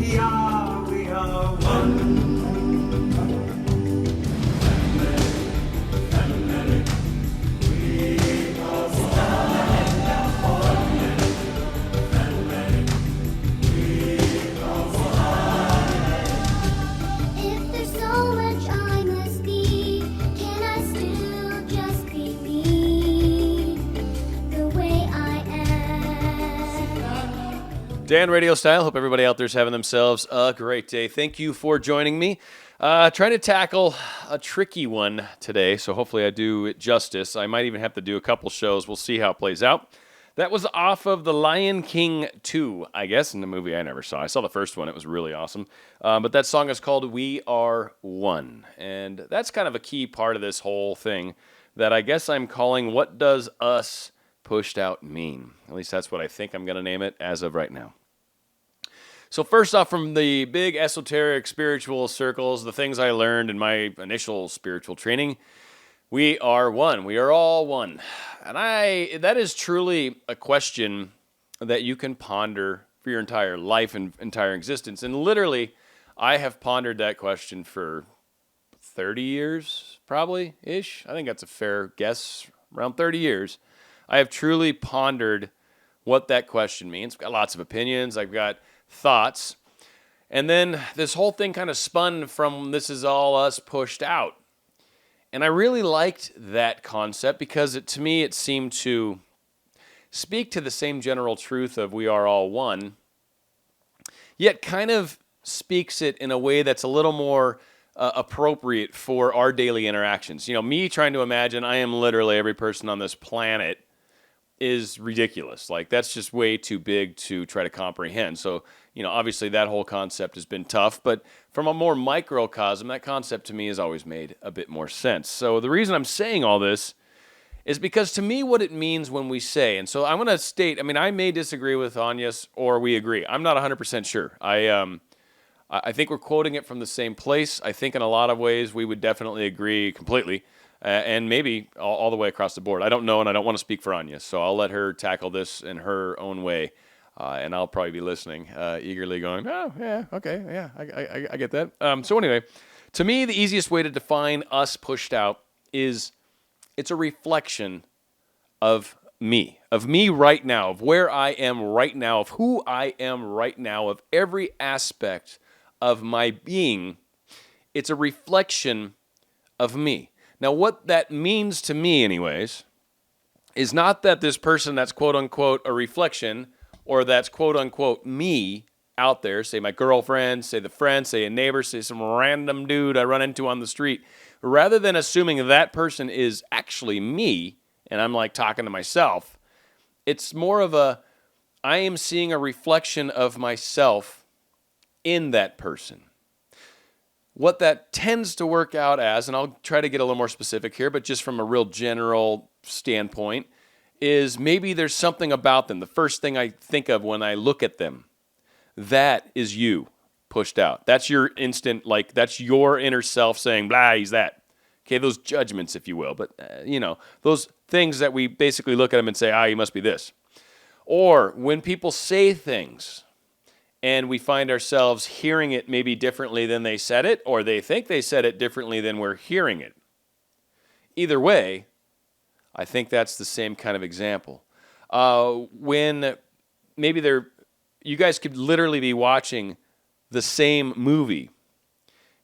we are one. If there's so much I must be, can I still just be me, the way I am? Dan RadioStyle. Hope everybody out there's having themselves a great day. Thank you for joining me. Trying to tackle a tricky one today, so hopefully I do it justice. I might even have to do a couple shows. We'll see how it plays out. That was off of The Lion King 2, I guess, in the movie I never saw. I saw the first one. It was really awesome. But that song is called We Are One. And that's kind of a key part of this whole thing that I guess I'm calling What Does Us Pushed Out Mean? At least that's what I think I'm going to name it as of right now. So first off, from the big esoteric spiritual circles, the things I learned in my initial spiritual training, we are one. We are all one. And that is truly a question that you can ponder for your entire life and entire existence. And literally, I have pondered that question for 30 years, probably-ish. I think that's a fair guess, around 30 years. I have truly pondered what that question means. I've got lots of opinions. I've got thoughts. And then this whole thing kind of spun from this is all us pushed out. And I really liked that concept because to me it seemed to speak to the same general truth of we are all one, yet kind of speaks it in a way that's a little more appropriate for our daily interactions. You know, me trying to imagine I am literally every person on this planet is ridiculous. Like, that's just way too big to try to comprehend. So, you know, obviously that whole concept has been tough, but from a more microcosm, that concept to me has always made a bit more sense. So the reason I'm saying all this is because to me what it means when we say, and so I'm going to state, I mean, I may disagree with Anya's or we agree. I'm not 100% sure. I think we're quoting it from the same place. I think in a lot of ways we would definitely agree completely. And maybe all the way across the board. I don't know, and I don't want to speak for Anya, so I'll let her tackle this in her own way, and I'll probably be listening, eagerly going, oh, yeah, okay, yeah, I get that. So anyway, to me, the easiest way to define us pushed out is it's a reflection of me right now, of where I am right now, of who I am right now, of every aspect of my being. It's a reflection of me. Now, what that means to me, anyways, is not that this person that's quote-unquote a reflection or that's quote-unquote me out there, say my girlfriend, say the friend, say a neighbor, say some random dude I run into on the street, rather than assuming that person is actually me and I'm like talking to myself, it's more of I am seeing a reflection of myself in that person. What that tends to work out as, and I'll try to get a little more specific here, but just from a real general standpoint, is maybe there's something about them. The first thing I think of when I look at them, that is you pushed out. That's your instant, like, that's your inner self saying, blah, he's that. Okay, those judgments, if you will, but, those things that we basically look at them and say, you must be this. Or when people say things, and we find ourselves hearing it maybe differently than they said it, or they think they said it differently than we're hearing it. Either way, I think that's the same kind of example. When maybe you guys could literally be watching the same movie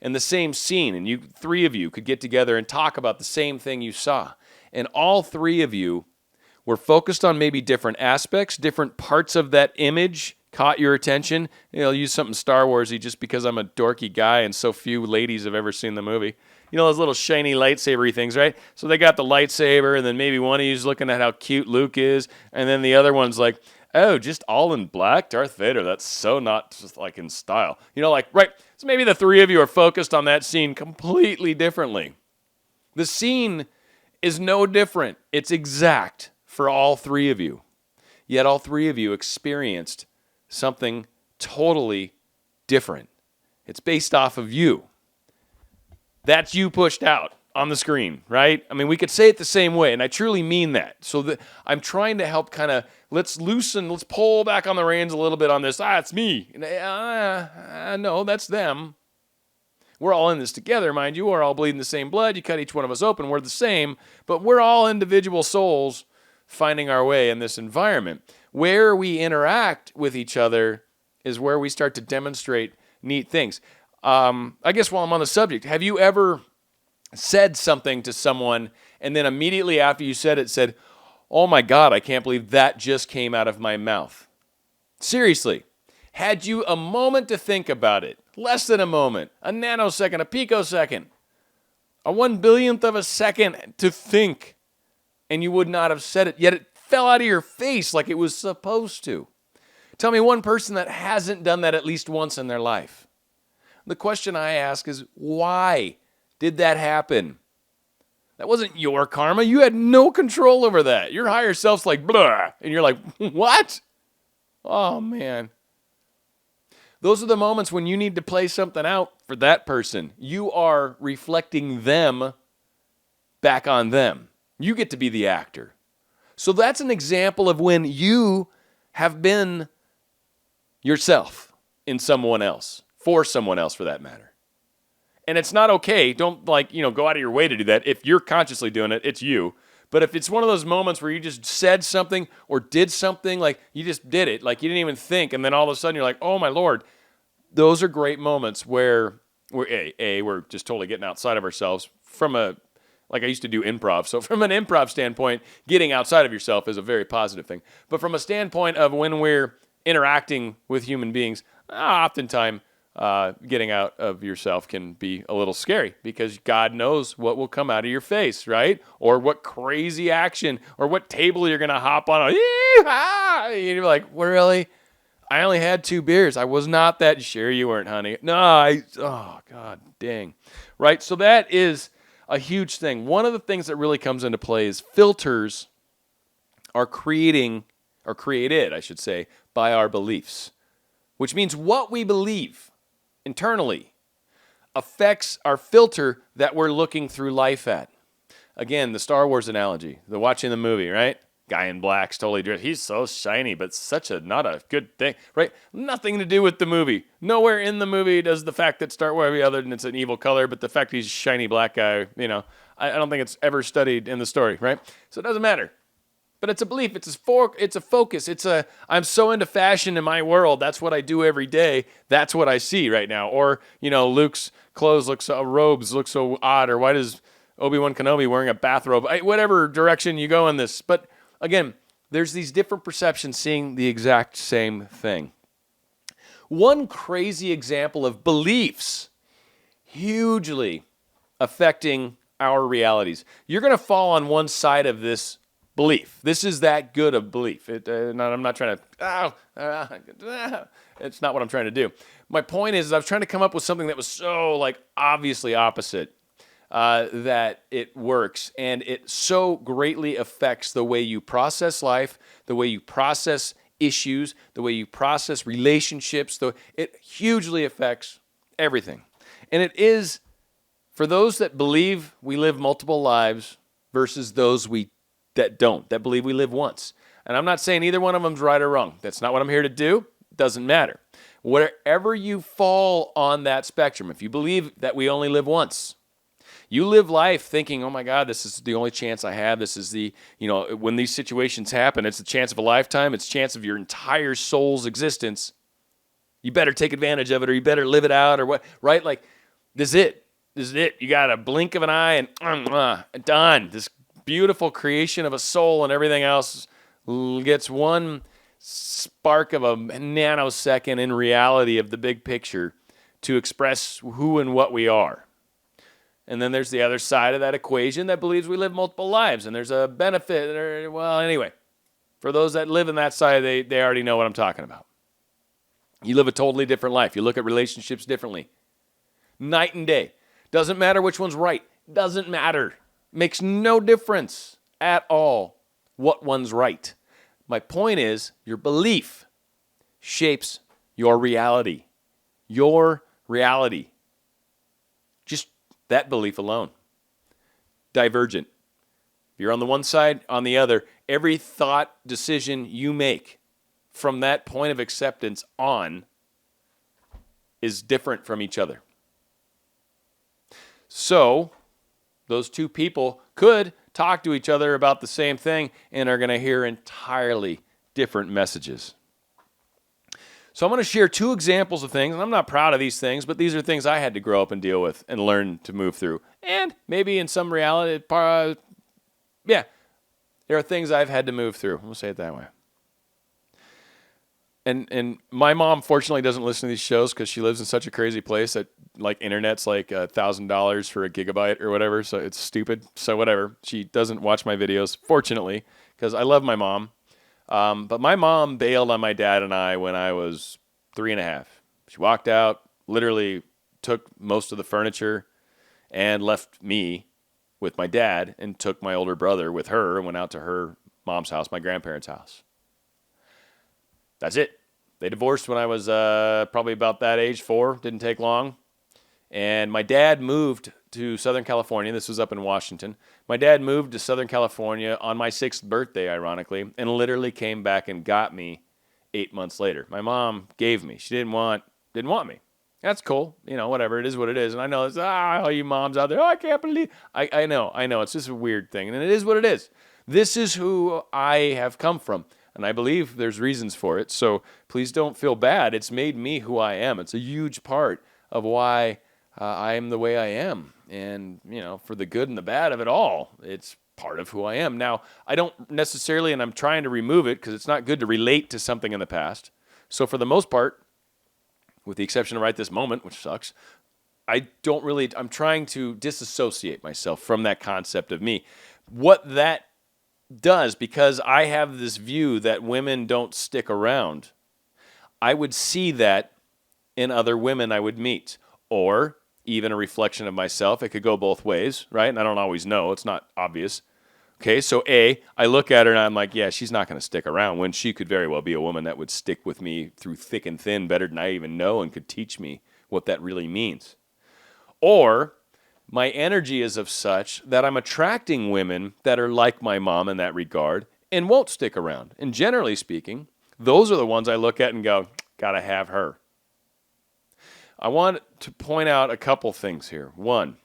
and the same scene, and three of you could get together and talk about the same thing you saw. And all three of you were focused on maybe different aspects, different parts of that image caught your attention. I'll use something Star Wars-y just because I'm a dorky guy and so few ladies have ever seen the movie. You know those little shiny lightsaber-y things, right? So they got the lightsaber, and then maybe one of you's looking at how cute Luke is, and then the other one's like, oh, just all in black? Darth Vader, that's so not just like in style. Right. So maybe the three of you are focused on that scene completely differently. The scene is no different. It's exact for all three of you. Yet all three of you experienced something totally different. It's based off of you. That's you pushed out. on the screen, right? I mean, we could say it the same way, and I truly mean that. So that I'm trying to help kind of, let's pull back on the reins a little bit on this. It's me. No, that's them. We're all in this together, mind you. We're all bleeding the same blood. You cut each one of us open. We're the same, but we're all individual souls finding our way in this environment. Where we interact with each other is where we start to demonstrate neat things. I guess while I'm on the subject, have you ever said something to someone and then immediately after you said it said, oh my God, I can't believe that just came out of my mouth? Seriously. Had you a moment to think about it, less than a moment, a nanosecond, a picosecond, a 1/1000th of a second to think, and you would not have said it, yet it fell out of your face like it was supposed to. Tell me one person that hasn't done that at least once in their life. The question I ask is, why did that happen? That wasn't your karma. You had no control over that. Your higher self's like, blah, and you're like, what? Oh, man. Those are the moments when you need to play something out for that person. You are reflecting them back on them. You get to be the actor. So that's an example of when you have been yourself in someone else, for someone else for that matter. And it's not okay. Don't go out of your way to do that. If you're consciously doing it, it's you. But if it's one of those moments where you just said something or did something, like you just did it, like you didn't even think, and then all of a sudden you're like, oh my Lord, those are great moments where we're just totally getting outside of ourselves like I used to do improv. So from an improv standpoint, getting outside of yourself is a very positive thing. But from a standpoint of when we're interacting with human beings, oftentimes getting out of yourself can be a little scary because God knows what will come out of your face, right? Or what crazy action or what table you're going to hop on. And you're like, really? I only had 2 beers. I was not that. Sure you weren't, honey. No, oh, God dang. Right? So that is a huge thing. One of the things that really comes into play is filters are created, I should say, by our beliefs, which means what we believe internally affects our filter that we're looking through life at. Again, the Star Wars analogy, the watching the movie, right? Guy in black's totally dressed. He's so shiny, but not a good thing, right? Nothing to do with the movie. Nowhere in the movie does the fact that Star Wars, other than it's an evil color, but the fact he's a shiny black guy, I don't think it's ever studied in the story, right? So it doesn't matter. But it's a belief. It's a focus. I'm so into fashion in my world. That's what I do every day. That's what I see right now. Or, Luke's clothes robes look so odd. Or why does Obi-Wan Kenobi wearing a bathrobe? Whatever direction you go in this. But again, there's these different perceptions seeing the exact same thing. One crazy example of beliefs hugely affecting our realities. You're going to fall on one side of this belief. This is that good of belief. I'm not trying to, it's not what I'm trying to do. My point is I was trying to come up with something that was so obviously opposite that it works, and it so greatly affects the way you process life, the way you process issues, the way you process relationships. It hugely affects everything. And it is for those that believe we live multiple lives versus those that don't, that believe we live once. And I'm not saying either one of them's right or wrong. That's not what I'm here to do. It doesn't matter. Wherever you fall on that spectrum, if you believe that we only live once, you live life thinking, oh my God, this is the only chance I have. This is when these situations happen, it's the chance of a lifetime. It's the chance of your entire soul's existence. You better take advantage of it, or you better live it out, or what, right? This is it. This is it. You got a blink of an eye and done. This beautiful creation of a soul and everything else gets one spark of a nanosecond in reality of the big picture to express who and what we are. And then there's the other side of that equation that believes we live multiple lives, and there's a benefit. Anyway, for those that live in that side, they already know what I'm talking about. You live a totally different life. You look at relationships differently. Night and day. Doesn't matter which one's right. Doesn't matter. Makes no difference at all what one's right. My point is, your belief shapes your reality. Your reality. Just that belief alone. divergent. If you're on the one side, on the other, every thought decision you make from that point of acceptance on is different from each other. So those two people could talk to each other about the same thing and are going to hear entirely different messages. So I'm going to share two examples of things, and I'm not proud of these things, but these are things I had to grow up and deal with and learn to move through. And maybe in some reality, there are things I've had to move through. We'll say it that way. And my mom, fortunately, doesn't listen to these shows because she lives in such a crazy place that, like, internet's like $1,000 for a gigabyte or whatever, so it's stupid. So whatever. She doesn't watch my videos, fortunately, because I love my mom. But my mom bailed on my dad and I when I was 3.5. She walked out, literally took most of the furniture, and left me with my dad and took my older brother with her and went out to her mom's house, my grandparents' house. That's it. They divorced when I was probably about that age, 4. Didn't take long. And my dad moved to Southern California. This was up in Washington. My dad moved to Southern California on my 6th birthday, ironically, and literally came back and got me 8 months later. My mom gave me. She didn't want me. That's cool. You know, whatever. It is what it is. And I know it's, all you moms out there, I can't believe. I know. It's just a weird thing. And it is what it is. This is who I have come from. And I believe there's reasons for it. So please don't feel bad. It's made me who I am. It's a huge part of why I am the way I am. And, for the good and the bad of it all, it's part of who I am. Now, I don't necessarily, and I'm trying to remove it because it's not good to relate to something in the past. So for the most part, with the exception of right this moment, which sucks, I'm trying to disassociate myself from that concept of me. What that does, because I have this view that women don't stick around, I would see that in other women I would meet, or even a reflection of myself. It could go both ways, right? And I don't always know. It's not obvious. Okay, so I look at her and I'm like, yeah, she's not going to stick around, when she could very well be a woman that would stick with me through thick and thin better than I even know and could teach me what that really means. Or my energy is of such that I'm attracting women that are like my mom in that regard and won't stick around. And generally speaking, those are the ones I look at and go, gotta have her. I want to point out a couple things here. One,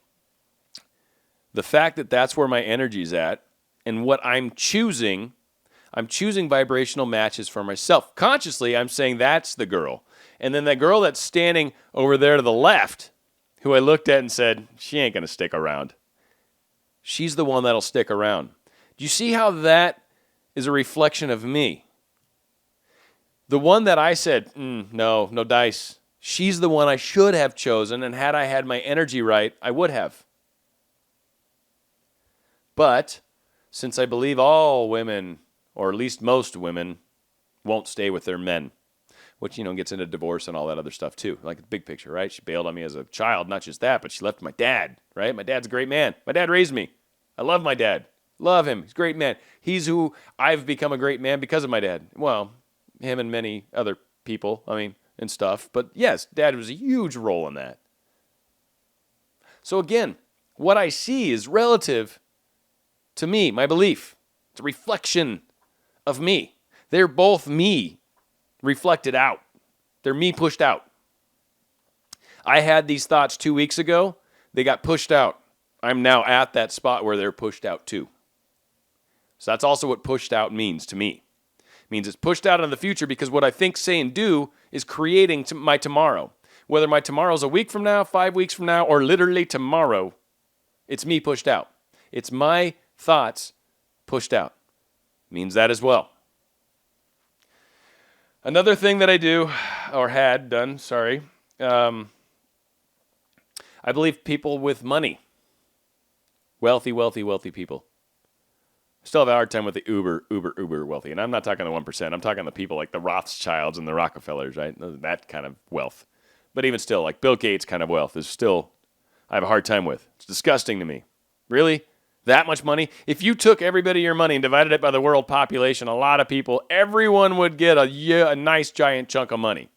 the fact that that's where my energy's at and what I'm choosing vibrational matches for myself. Consciously, I'm saying that's the girl. And then that girl that's standing over there to the left, who I looked at and said, she ain't going to stick around. She's the one that'll stick around. Do you see how that is a reflection of me? The one that I said, no dice. She's the one I should have chosen, and had I had my energy right, I would have. But since I believe all women, or at least most women, won't stay with their men, which, gets into divorce and all that other stuff too. Like the big picture, right? She bailed on me as a child, not just that, but she left my dad, right? My dad's a great man. My dad raised me. I love my dad. Love him. He's a great man. He's who I've become a great man because of my dad. Well, him and many other people, and stuff. But yes, dad was a huge role in that. So again, what I see is relative to me, my belief. It's a reflection of me. They're both me reflected out. They're me pushed out. I had these thoughts 2 weeks ago. They got pushed out. I'm now at that spot where they're pushed out too. So that's also what pushed out means to me. It means it's pushed out in the future because what I think, say, and do is creating my tomorrow. Whether my tomorrow's a week from now, 5 weeks from now, or literally tomorrow, it's me pushed out. It's my thoughts pushed out. Means that as well. Another thing that I do, or had done, I believe people with money, wealthy people, still have a hard time with the uber wealthy. And I'm not talking the 1%. I'm talking the people like the Rothschilds and the Rockefellers, right? That kind of wealth. But even still, like Bill Gates kind of wealth is still, I have a hard time with. It's disgusting to me. Really? That much money? If you took every bit of your money and divided it by the world population, a lot of people, everyone would get a nice giant chunk of money.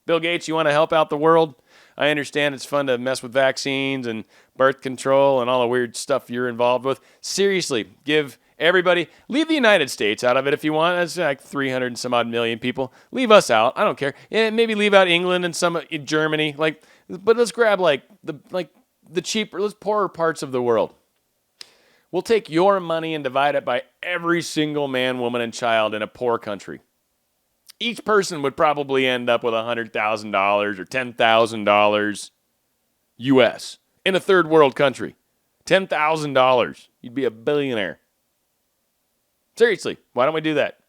Bill Gates, you want to help out the world? I understand it's fun to mess with vaccines and birth control and all the weird stuff you're involved with. Seriously, give everybody, leave the United States out of it if you want. That's like 300 and some odd million people. Leave us out. I don't care. Yeah, maybe leave out England and some Germany. But let's grab the cheaper, let's poorer parts of the world. We'll take your money and divide it by every single man, woman, and child in a poor country. Each person would probably end up with $100,000 or $10,000 US in a third world country. $10,000. You'd be a billionaire. Seriously, why don't we do that?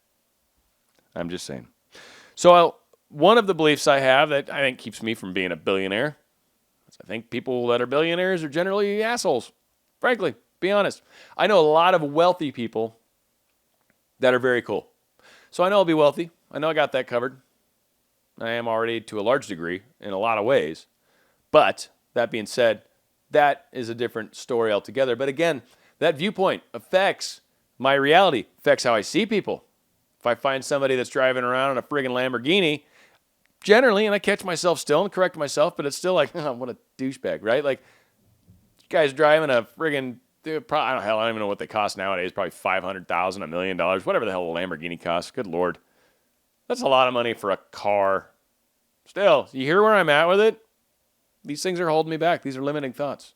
I'm just saying. So one of the beliefs I have that I think keeps me from being a billionaire is I think people that are billionaires are generally assholes. Frankly, be honest. I know a lot of wealthy people that are very cool. So I know I'll be wealthy. I know I got that covered. I am already to a large degree in a lot of ways. But that being said, that is a different story altogether. But again, that viewpoint affects my reality, affects how I see people. If I find somebody that's driving around in a friggin' Lamborghini, generally, and I catch myself still and correct myself, but it's still like, oh, what a douchebag, right? Like, this guy's driving a friggin', I don't even know what they cost nowadays, probably $500,000, $1 million, whatever the hell a Lamborghini costs. Good Lord. That's a lot of money for a car. Still, you hear where I'm at with it? These things are holding me back. These are limiting thoughts.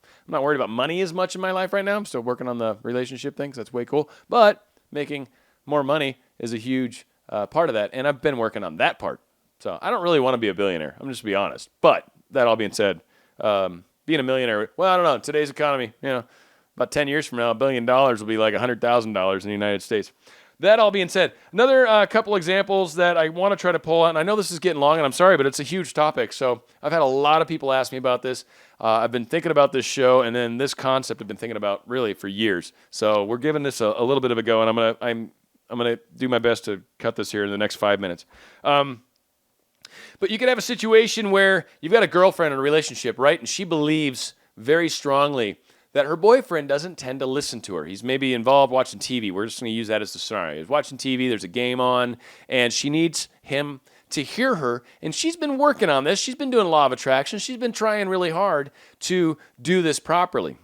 I'm not worried about money as much in my life right now. I'm still working on the relationship things. That's way cool. But making more money is a huge part of that. And I've been working on that part. So I don't really want to be a billionaire. I'm just to be honest. But that all being said, being a millionaire, well, I don't know. In today's economy, about 10 years from now, $1 billion will be like $100,000 in the United States. That all being said, another couple examples that I want to try to pull out, and I know this is getting long, and I'm sorry, but it's a huge topic. So I've had a lot of people ask me about this. I've been thinking about this show, and then this concept I've been thinking about really for years. So we're giving this a little bit of a go, and I'm gonna do my best to cut this here in the next 5 minutes. But you could have a situation where you've got a girlfriend in a relationship, right? And she believes very strongly that her boyfriend doesn't tend to listen to her. He's maybe involved watching TV. We're just going to use that as the scenario. He's watching TV, there's a game on, and she needs him to hear her. And she's been working on this. She's been doing law of attraction. She's been trying really hard to do this properly.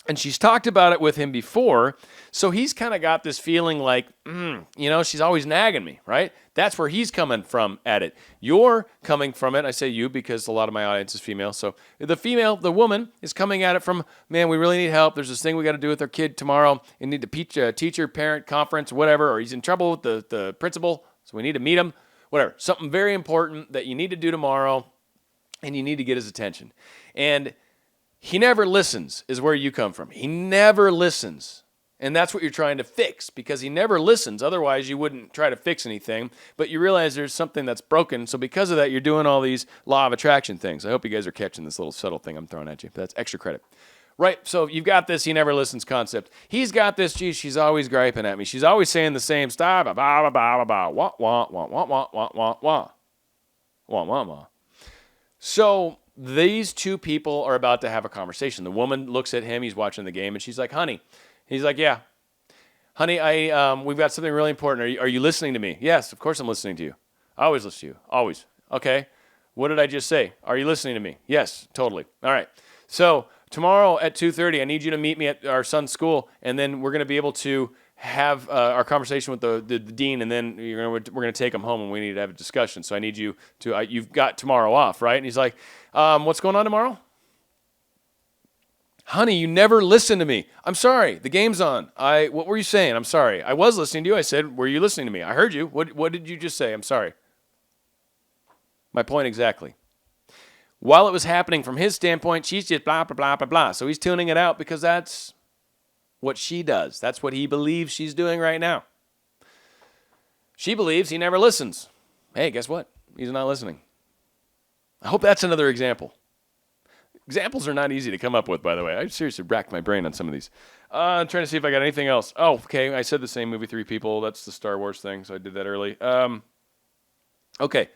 And she's talked about it with him before, so he's kind of got this feeling like, she's always nagging me, right? That's where he's coming from at it. You're coming from it, I say you because a lot of my audience is female, so the woman is coming at it from, man, we really need help. There's this thing we got to do with our kid tomorrow. We need to teacher-parent conference, whatever, or he's in trouble with the principal, so we need to meet him, whatever. Something very important that you need to do tomorrow, and you need to get his attention. And he never listens is where you come from. He never listens. And that's what you're trying to fix because he never listens. Otherwise, you wouldn't try to fix anything. But you realize there's something that's broken. So because of that, you're doing all these law of attraction things. I hope you guys are catching this little subtle thing I'm throwing at you. That's extra credit. Right, so you've got this he never listens concept. He's got this, geez, she's always griping at me. She's always saying the same stuff. Wah, wah, wah, wah, wah, wah, wah, wah, wah, wah. Wah, wah, wah. So these two people are about to have a conversation. The woman looks at him. He's watching the game, and she's like, honey. He's like, yeah. Honey, we've got something really important. Are you listening to me? Yes, of course I'm listening to you. I always listen to you. Always. Okay. What did I just say? Are you listening to me? Yes, totally. All right. So tomorrow at 2:30, I need you to meet me at our son's school, and then we're going to be able to have our conversation with the dean, and then we're going to take him home, and we need to have a discussion. So I need you to, you've got tomorrow off, right? And he's like, what's going on tomorrow? Honey, you never listen to me. I'm sorry. The game's on. What were you saying? I'm sorry. I was listening to you. I said, were you listening to me? I heard you. What did you just say? I'm sorry. My point exactly. While it was happening from his standpoint, she's just blah, blah, blah, blah, blah. So he's tuning it out because that's what she does. That's what he believes she's doing right now. She believes he never listens. Hey, guess what? He's not listening. I hope that's another example. Examples are not easy to come up with, by the way. I seriously racked my brain on some of these. I'm trying to see if I got anything else. Oh, okay. I said the same movie, Three People. That's the Star Wars thing, so I did that early. Okay.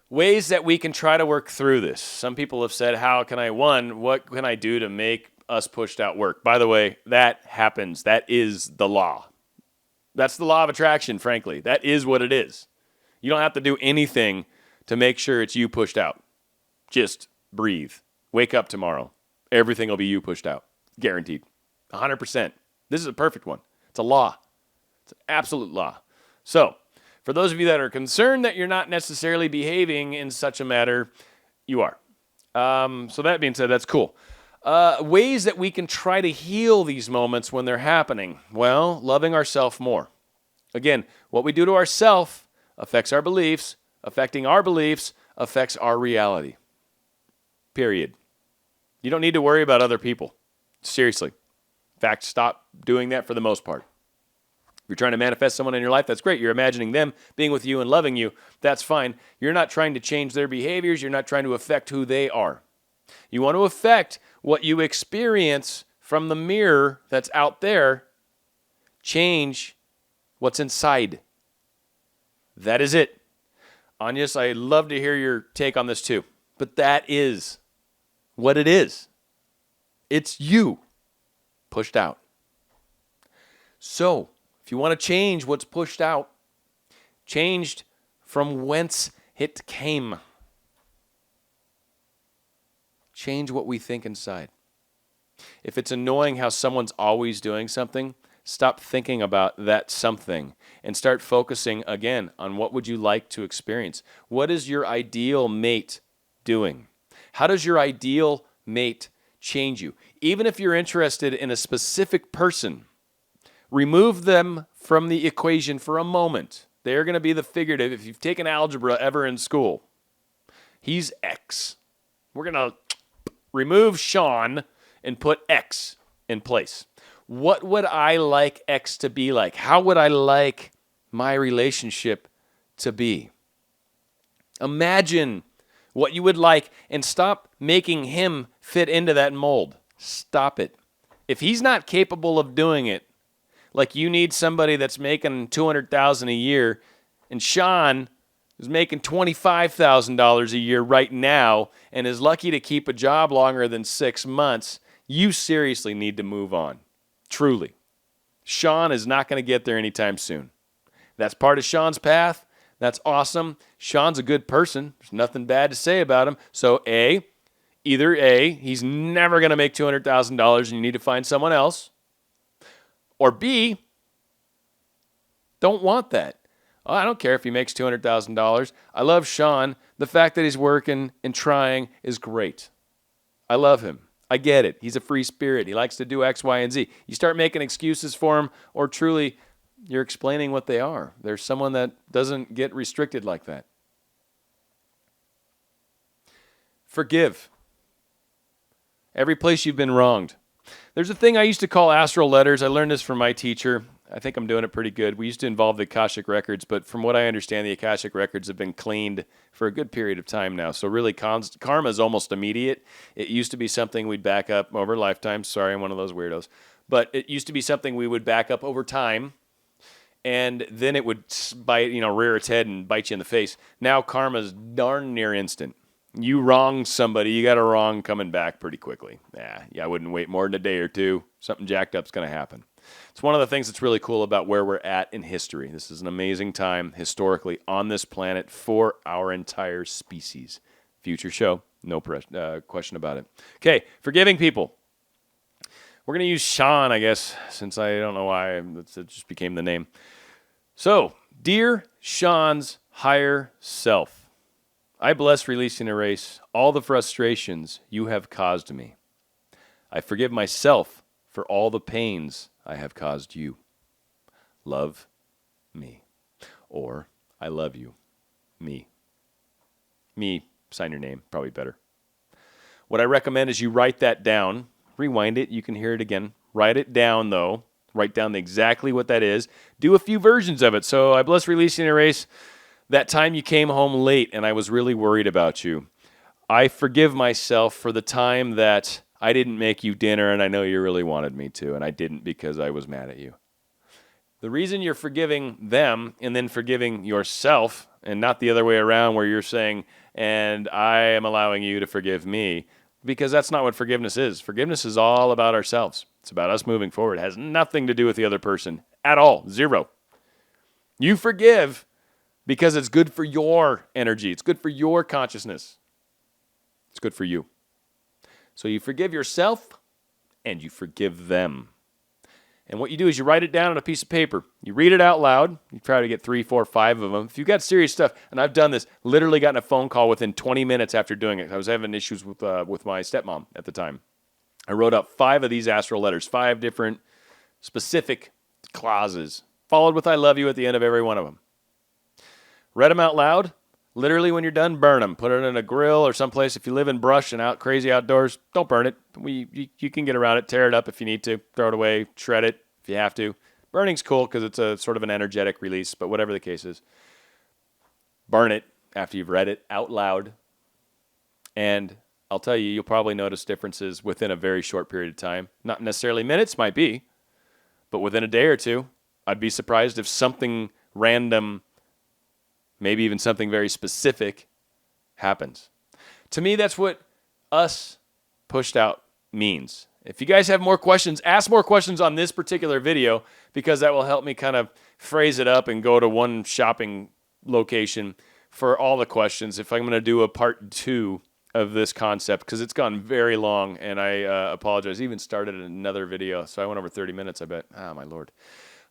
Ways that we can try to work through this. Some people have said, what can I do to make us pushed out work? By the way, that happens. That is the law. That's the law of attraction, frankly. That is what it is. You don't have to do anything to make sure it's you pushed out. Just breathe. Wake up tomorrow. Everything will be you pushed out. Guaranteed. 100%. This is a perfect one. It's a law. It's an absolute law. So, for those of you that are concerned that you're not necessarily behaving in such a manner, you are. So that being said, that's cool. Ways that we can try to heal these moments when they're happening. Well, loving ourselves more. Again, what we do to ourselves affects our beliefs. Affecting our beliefs affects our reality. Period. You don't need to worry about other people. Seriously. In fact, stop doing that for the most part. If you're trying to manifest someone in your life, that's great. You're imagining them being with you and loving you. That's fine. You're not trying to change their behaviors. You're not trying to affect who they are. You want to affect what you experience from the mirror that's out there. Change what's inside. That is it. Anyas, I'd love to hear your take on this too. But that is what it is. It's you pushed out. So, if you want to change what's pushed out, changed from whence it came. Change what we think inside. If it's annoying how someone's always doing something, stop thinking about that something and start focusing again on what would you like to experience. What is your ideal mate doing? How does your ideal mate change you? Even if you're interested in a specific person, remove them from the equation for a moment. They're going to be the figurative. If you've taken algebra ever in school, he's X. We're going to remove Sean and put X in place. What would I like X to be like? How would I like my relationship to be? Imagine what you would like and stop making him fit into that mold. Stop it. If he's not capable of doing it, like you need somebody that's making $200,000 a year, and Sean is making $25,000 a year right now and is lucky to keep a job longer than 6 months, you seriously need to move on. Truly. Sean is not going to get there anytime soon. That's part of Sean's path. That's awesome. Sean's a good person. There's nothing bad to say about him. So either A, he's never going to make $200,000 and you need to find someone else. Or B, don't want that. Oh, I don't care if he makes $200,000. I love Sean. The fact that he's working and trying is great. I love him. I get it. He's a free spirit. He likes to do X, Y, and Z. You start making excuses for him, or truly you're explaining what they are. There's someone that doesn't get restricted like that. Forgive. Every place you've been wronged. There's a thing I used to call astral letters. I learned this from my teacher. I think I'm doing it pretty good. We used to involve the Akashic Records, but from what I understand, the Akashic Records have been cleaned for a good period of time now. So really, karma is almost immediate. It used to be something we'd back up over lifetimes. Sorry, I'm one of those weirdos. But it used to be something we would back up over time, and then it would rear its head and bite you in the face. Now karma's darn near instant. You wrong somebody, you got a wrong coming back pretty quickly. Yeah, I wouldn't wait more than a day or two. Something jacked up's going to happen. It's one of the things that's really cool about where we're at in history. This is an amazing time historically on this planet for our entire species. Future show, no question about it. Okay, forgiving people. We're going to use Sean, I guess, since I don't know why it just became the name. So, dear Sean's higher self, I bless, release, and erase all the frustrations you have caused me. I forgive myself for all the pains I have caused you. Love me. Or, I love you. Me. Me, sign your name, probably better. What I recommend is you write that down. Rewind it, you can hear it again. Write it down, though. Write down exactly what that is. Do a few versions of it. So, I bless, release, and erase that time you came home late and I was really worried about you. I forgive myself for the time that I didn't make you dinner and I know you really wanted me to, and I didn't because I was mad at you. The reason you're forgiving them and then forgiving yourself and not the other way around where you're saying, and I am allowing you to forgive me, because that's not what forgiveness is. Forgiveness is all about ourselves. It's about us moving forward. It has nothing to do with the other person at all. Zero. You forgive because it's good for your energy. It's good for your consciousness. It's good for you. So you forgive yourself and you forgive them. And what you do is you write it down on a piece of paper. You read it out loud. You try to get 3, 4, 5 of them. If you've got serious stuff, and I've done this, literally gotten a phone call within 20 minutes after doing it. I was having issues with my stepmom at the time. I wrote up 5 of these astral letters, 5 different specific clauses, followed with I love you at the end of every one of them. Read them out loud. Literally, when you're done, burn them. Put it in a grill or someplace. If you live in brush and crazy outdoors, don't burn it. You can get around it. Tear it up if you need to. Throw it away. Shred it if you have to. Burning's cool because it's a sort of an energetic release, but whatever the case is, burn it after you've read it out loud. And I'll tell you, you'll probably notice differences within a very short period of time. Not necessarily minutes, might be, but within a day or two. I'd be surprised if something random, maybe even something very specific, happens. To me, that's what us pushed out means. If you guys have more questions, ask more questions on this particular video, because that will help me kind of phrase it up and go to one shopping location for all the questions if I'm going to do a part 2 of this concept, because it's gone very long, and I apologize. I even started another video, so I went over 30 minutes, I bet. Ah, my Lord.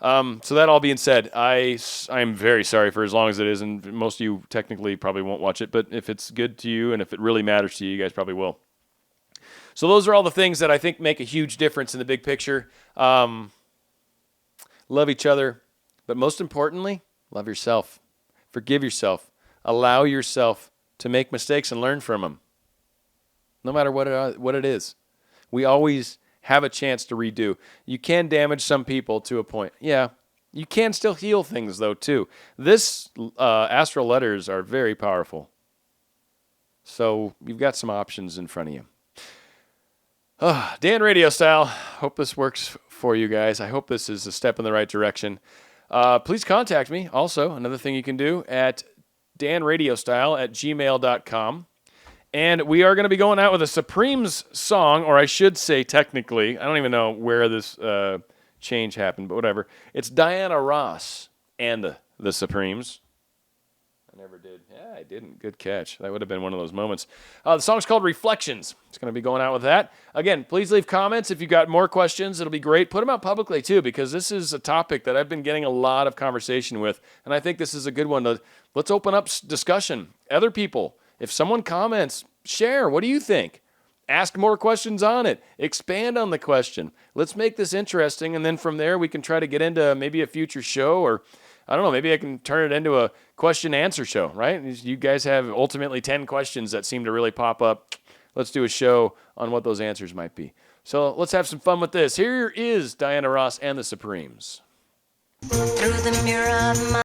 So that all being said, I'm very sorry for as long as it is, and most of you technically probably won't watch it, but if it's good to you and if it really matters to you, you guys probably will. So those are all the things that I think make a huge difference in the big picture. Love each other, but most importantly, love yourself. Forgive yourself. Allow yourself to make mistakes and learn from them, no matter what it is. We always have a chance to redo. You can damage some people to a point. Yeah, you can still heal things, though, too. This astral letters are very powerful. So you've got some options in front of you. Dan RadioStyle. Hope this works for you guys. I hope this is a step in the right direction. Please contact me. Also, another thing you can do at danradiostyle@gmail.com. And we are going to be going out with a Supremes song, or I should say technically, I don't even know where this change happened, but whatever. It's Diana Ross and the Supremes. I never did. Yeah, I didn't. Good catch. That would have been one of those moments. The song's called Reflections. It's going to be going out with that. Again, please leave comments if you've got more questions. It'll be great. Put them out publicly, too, because this is a topic that I've been getting a lot of conversation with, and I think this is a good one. Let's open up discussion. Other people, if someone comments, share. What do you think? Ask more questions on it. Expand on the question. Let's make this interesting, and then from there we can try to get into maybe a future show, or I don't know, maybe I can turn it into a question-answer show, right? You guys have ultimately 10 questions that seem to really pop up. Let's do a show on what those answers might be. So let's have some fun with this. Here is Diana Ross and the Supremes. Through the mirror of my